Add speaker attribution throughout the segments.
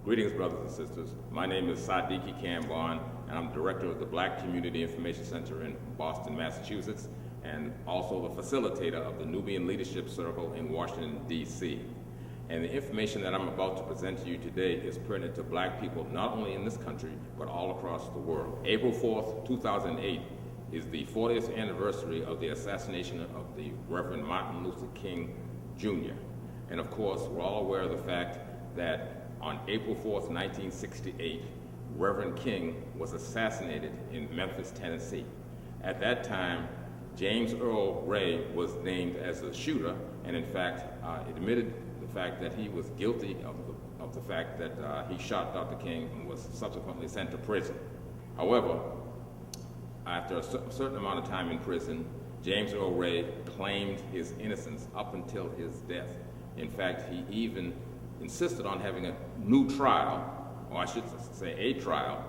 Speaker 1: Greetings, brothers and sisters. My name is Sadiki Kambon, and I'm director of the Black Community Information Center in Boston, Massachusetts, and also the facilitator of the Nubian Leadership Circle in Washington, D.C. And the information that I'm about to present to you today is pertinent to black people not only in this country, but all across the world. April 4th, 2008 is the 40th anniversary of the assassination of the Reverend Martin Luther King, Jr. And of course, we're all aware of the fact that on April 4th, 1968, Reverend King was assassinated in Memphis, Tennessee. At that time, James Earl Ray was named as the shooter, and in fact, admitted the fact that he was guilty of the fact that he shot Dr. King and was subsequently sent to prison. However, after a certain amount of time in prison, James Earl Ray claimed his innocence up until his death. In fact, he even insisted on having a new trial, or I should say a trial,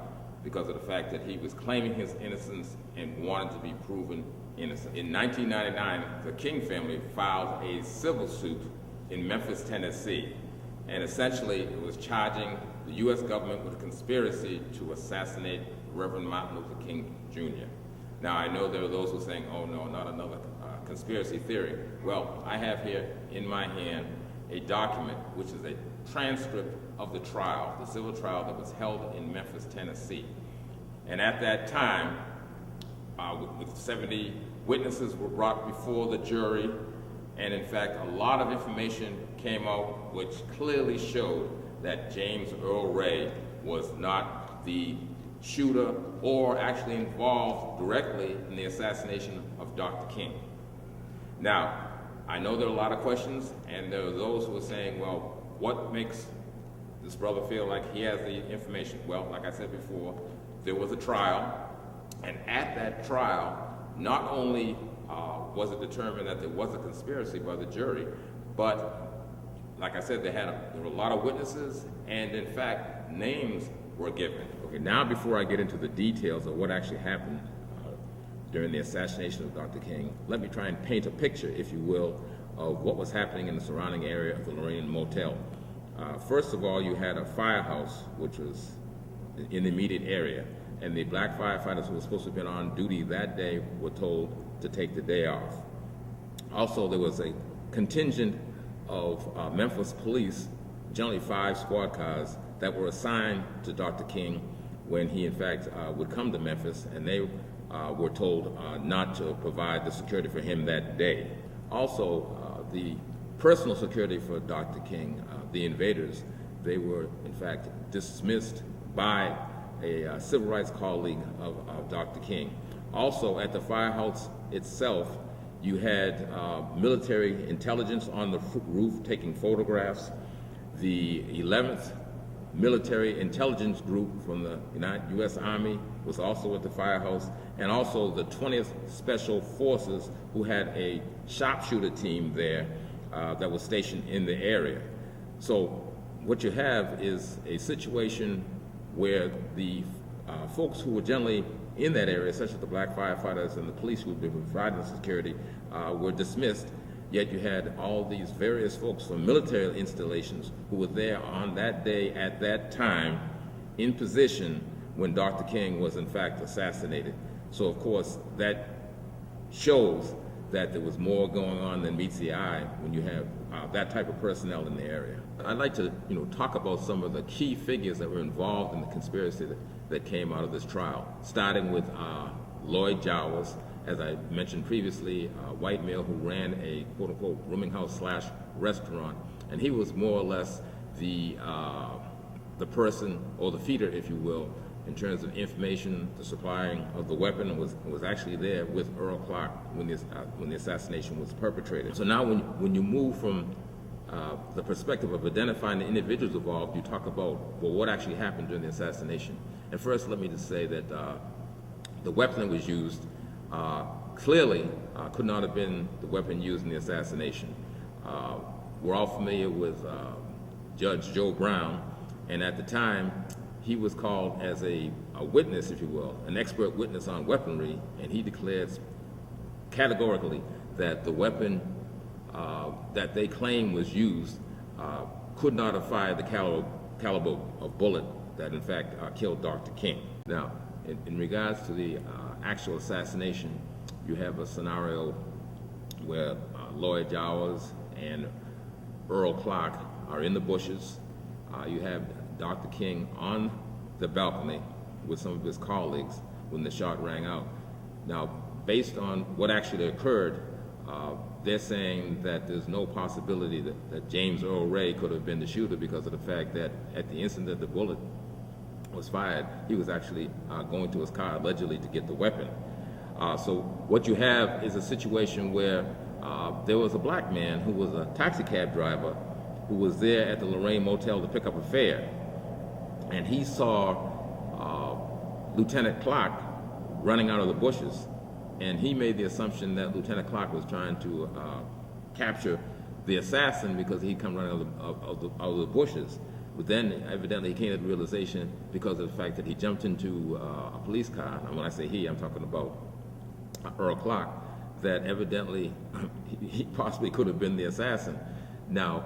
Speaker 1: because of the fact that he was claiming his innocence and wanted to be proven innocent. In 1999, the King family filed a civil suit in Memphis, Tennessee, and essentially it was charging the U.S. government with a conspiracy to assassinate Reverend Martin Luther King, Jr. Now, I know there are those who are saying, oh no, not another conspiracy theory. Well, I have here in my hand a document which is a transcript of the trial, the civil trial that was held in Memphis, Tennessee. And at that time, with 70 witnesses were brought before the jury, and in fact, a lot of information came out which clearly showed that James Earl Ray was not the shooter or actually involved directly in the assassination of Dr. King. Now, I know there are a lot of questions, and there are those who are saying, well, what makes this brother feel like he has the information? Well, like I said before, there was a trial, and at that trial, not only was it determined that there was a conspiracy by the jury, but like I said, there were a lot of witnesses, and in fact, names were given. Okay, now before I get into the details of what actually happened during the assassination of Dr. King, let me try and paint a picture, if you will, of what was happening in the surrounding area of the Lorraine Motel. First of all, you had a firehouse, which was in the immediate area, and the black firefighters who were supposed to have been on duty that day were told to take the day off. Also, there was a contingent of Memphis police, generally 5 squad cars, that were assigned to Dr. King when he, in fact, would come to Memphis, and they were told not to provide the security for him that day. Also, the personal security for Dr. King, the invaders, they were, in fact, dismissed by a civil rights colleague of Dr. King. Also, at the firehouse itself, you had military intelligence on the roof taking photographs. The 11th Military Intelligence Group from the U.S. Army was also at the firehouse, and also the 20th Special Forces, who had a sharpshooter team there that was stationed in the area. So what you have is a situation where the folks who were generally in that area, such as the black firefighters and the police who had been providing security, were dismissed. Yet you had all these various folks from military installations who were there on that day at that time in position when Dr. King was in fact assassinated. So of course that shows that there was more going on than meets the eye when you have that type of personnel in the area. I'd like to talk about some of the key figures that were involved in the conspiracy that came out of this trial, starting with Lloyd Jowers, as I mentioned previously, a white male who ran a quote-unquote rooming house / restaurant, and he was more or less the person, or the feeder, if you will, in terms of information, the supplying of the weapon, was actually there with Earl Clark when the assassination was perpetrated. So now when you move from the perspective of identifying the individuals involved, you talk about, well, what actually happened during the assassination. And first, let me just say that the weapon that was used clearly could not have been the weapon used in the assassination. We're all familiar with Judge Joe Brown, and at the time, he was called as a witness, if you will, an expert witness on weaponry, and he declared categorically that the weapon that they claim was used could not have fired the caliber caliber of bullet that in fact killed Dr. King. Now, in regards to the actual assassination, you have a scenario where Lloyd Jowers and Earl Clark are in the bushes. You have Dr. King on the balcony with some of his colleagues when the shot rang out. Now, based on what actually occurred, they're saying that there's no possibility that James Earl Ray could have been the shooter because of the fact that at the instant that the bullet was fired, he was actually going to his car allegedly to get the weapon. So what you have is a situation where there was a black man who was a taxi cab driver who was there at the Lorraine Motel to pick up a fare, and he saw Lieutenant Clark running out of the bushes, and he made the assumption that Lieutenant Clark was trying to capture the assassin because he'd come running out of the bushes. But then evidently he came to the realization because of the fact that he jumped into a police car, and when I say he, I'm talking about Earl Clark, that evidently he possibly could have been the assassin. Now,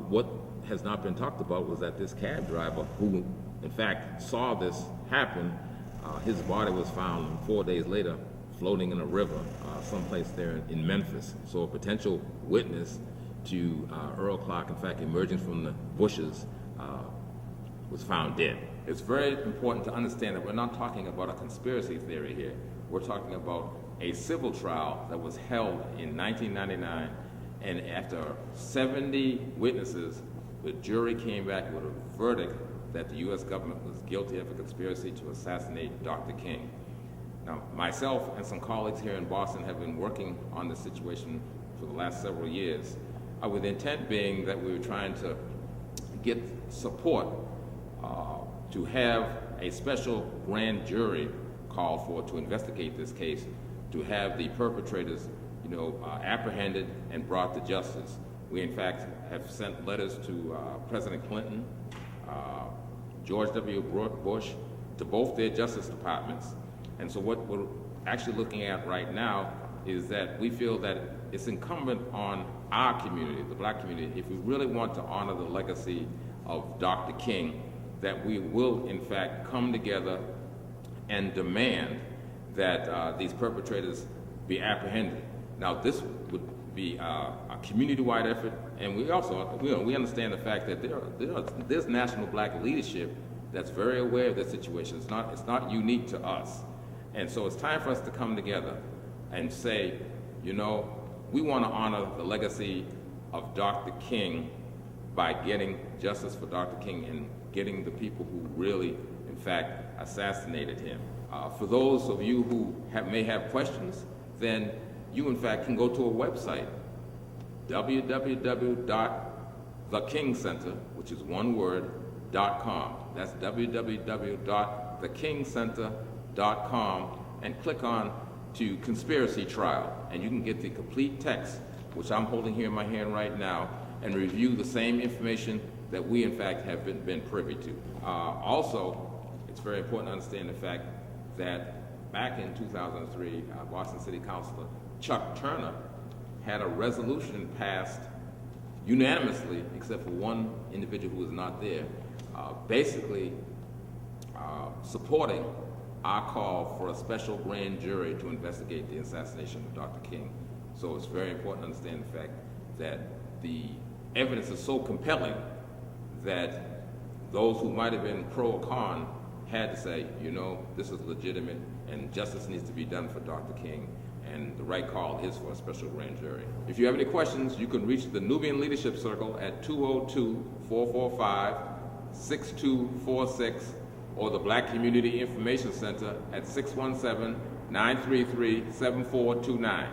Speaker 1: what has not been talked about was that this cab driver, who in fact saw this happen, his body was found 4 days later floating in a river someplace there in Memphis. So a potential witness to Earl Clark, in fact, emerging from the bushes, was found dead. It's very important to understand that we're not talking about a conspiracy theory here. We're talking about a civil trial that was held in 1999, and after 70 witnesses, the jury came back with a verdict that the U.S. government was guilty of a conspiracy to assassinate Dr. King. Now, myself and some colleagues here in Boston have been working on this situation for the last several years, with the intent being that we were trying to get support to have a special grand jury called for to investigate this case, to have the perpetrators, apprehended and brought to justice. We, in fact, have sent letters to President Clinton, George W. Bush, to both their Justice Departments. And so what we're actually looking at right now is that we feel that it's incumbent on our community, the black community, if we really want to honor the legacy of Dr. King, that we will, in fact, come together and demand that these perpetrators be apprehended. Now, this would be a community-wide effort, and we also, we understand the fact that there's national black leadership that's very aware of this situation. It's not unique to us. And so it's time for us to come together and say, we want to honor the legacy of Dr. King by getting justice for Dr. King and getting the people who really, in fact, assassinated him. For those of you who may have questions, then you, in fact, can go to a website, www.thekingcenter, which is one word, .com. That's www.thekingcenter.com, and click on to Conspiracy Trial, and you can get the complete text, which I'm holding here in my hand right now, and review the same information that we, in fact, have been privy to. Also, it's very important to understand the fact that back in 2003, Boston City Councilor Chuck Turner had a resolution passed unanimously, except for one individual who was not there, basically supporting our call for a special grand jury to investigate the assassination of Dr. King. So it's very important to understand the fact that the evidence is so compelling that those who might have been pro or con had to say, this is legitimate and justice needs to be done for Dr. King, and the right call is for a special grand jury. If you have any questions, you can reach the Nubian Leadership Circle at 202-445-6246 or the Black Community Information Center at 617-933-7429.